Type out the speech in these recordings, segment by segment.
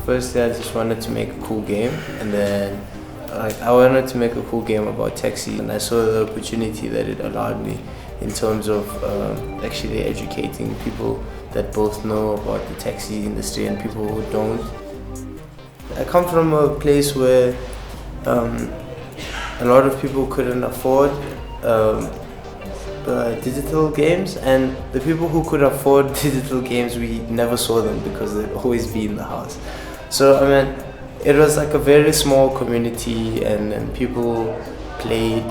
Firstly, I just wanted to make a cool game, and then I wanted to make a cool game about taxi, and I saw the opportunity that it allowed me in terms of actually educating people that both know about the taxi industry and people who don't. I come from a place where a lot of people couldn't afford digital games, and the people who could afford digital games, we never saw them because they'd always be in the house. So I mean, it was like a very small community, and people played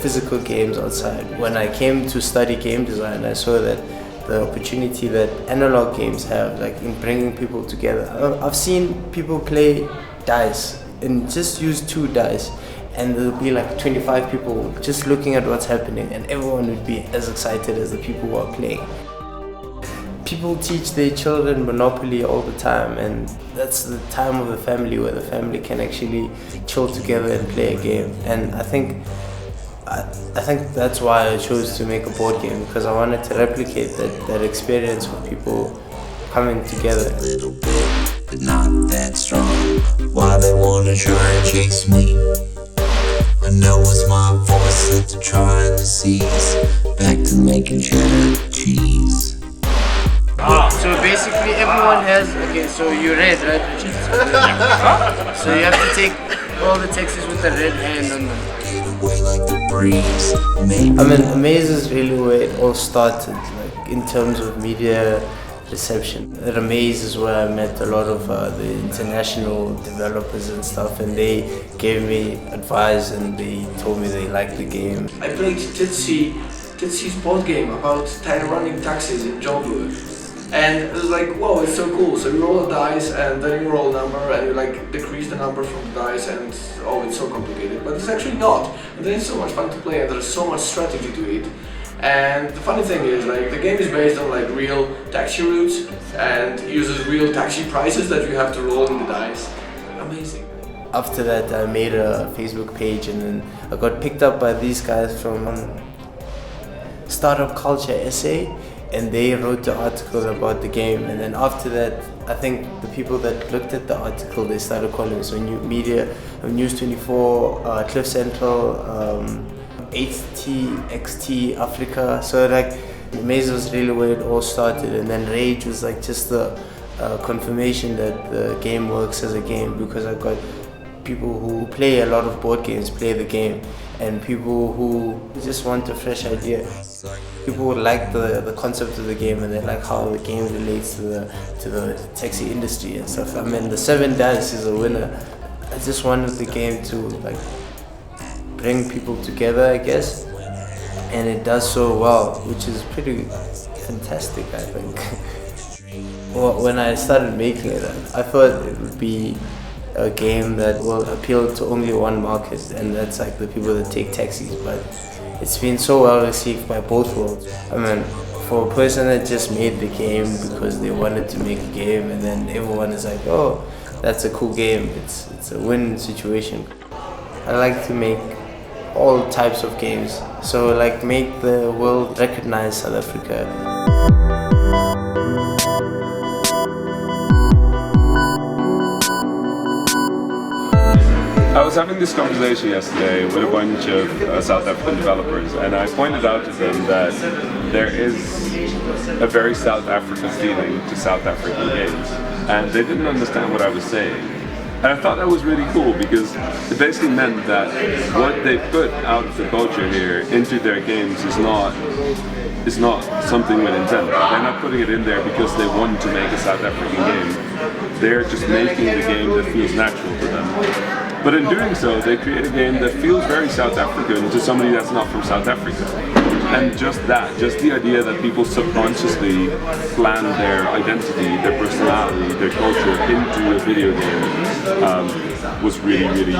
physical games outside. When I came to study game design, I saw that the opportunity that analog games have, like in bringing people together. I've seen people play dice and just use 2 dice, and there'll be like 25 people just looking at what's happening, and everyone would be as excited as the people who are playing. People teach their children Monopoly all the time, and that's the time of the family where the family can actually chill together and play a game. And I think that's why I chose to make a board game, because I wanted to replicate that experience of people coming together. A little bit, but not that strong. Why they wanna try and chase me? I know it's my voice that they're trying to seize. Back to making cheddar cheese. So basically everyone has, okay, so you read, right, Richard? So you have to take all the taxis with the red hand on them. Like the breeze. I mean, Amaze is really where it all started, like in terms of media reception. At Amaze is where I met a lot of the international developers and stuff, and they gave me advice and they told me they liked the game. I played Titsy's board game about 10 running taxis in Jongbu. And it was like, whoa, it's so cool. So you roll a dice and then you roll a number and you like decrease the number from the dice, and oh, it's so complicated. But it's actually not. And then it's so much fun to play, and there's so much strategy to it. And the funny thing is, like, the game is based on like real taxi routes and uses real taxi prices that you have to roll in the dice. Amazing. After that, I made a Facebook page, and then I got picked up by these guys from Startup Culture SA, and they wrote the article about the game. And then after that, I think the people that looked at the article, they started calling me. So New Media, News 24, Cliff Central, 8T, XT, Africa. So like, Maze was really where it all started. And then Rage was like just the confirmation that the game works as a game, because I got people who play a lot of board games play the game, and people who just want a fresh idea. People would like the concept of the game, and they like how the game relates to the taxi industry and stuff. I mean, the 7 dice is a winner. I just wanted the game to like bring people together, I guess, and it does so well, which is pretty fantastic, I think. Well, when I started making it, I thought it would be a game that will appeal to only one market, and that's like the people that take taxis. But it's been so well received by both worlds. I mean, for a person that just made the game because they wanted to make a game, and then everyone is like, oh, that's a cool game, it's a win situation. I like to make all types of games, so like make the world recognize South Africa. I was having this conversation yesterday with a bunch of South African developers, and I pointed out to them that there is a very South African feeling to South African games, and they didn't understand what I was saying. And I thought that was really cool because it basically meant that what they put out of the culture here into their games is not something with intent. They're not putting it in there because they want to make a South African game. They're just making the game that feels natural to them. But in doing so, they create a game that feels very South African to somebody that's not from South Africa. And just the idea that people subconsciously plan their identity, their personality, their culture into a video game was really,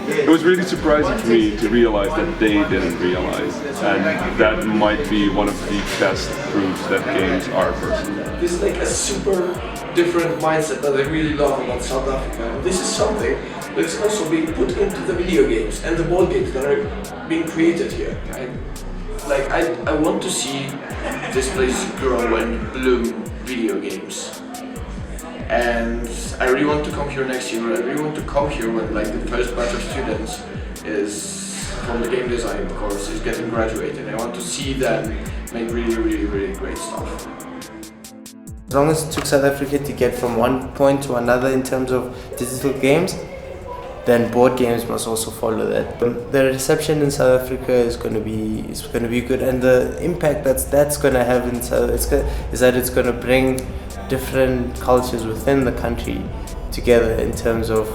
it was really surprising for me to realize that they didn't realize. And that might be one of the best proofs that games are personal. This is like a super different mindset that I really love about South Africa. This is something that is also being put into the video games and the board games that are being created here. I want to see this place grow and bloom video games. And I really want to come here next year. I really want to come here when like the first batch of students is from the game design course is getting graduated. I want to see them make really great stuff. As long as it took South Africa to get from one point to another in terms of digital games, then board games must also follow that. The reception in South Africa is going to be good, and the impact that's going to have in South is that it's going to bring different cultures within the country together in terms of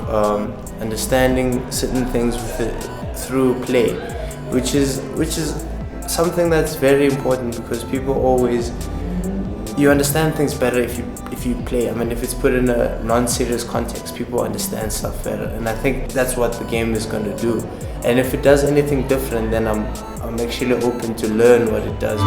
understanding certain things through play, which is something that's very important because people always. You understand things better if you play. I mean, if it's put in a non-serious context, people understand stuff better, and I think that's what the game is going to do. And if it does anything different, then I'm actually open to learn what it does.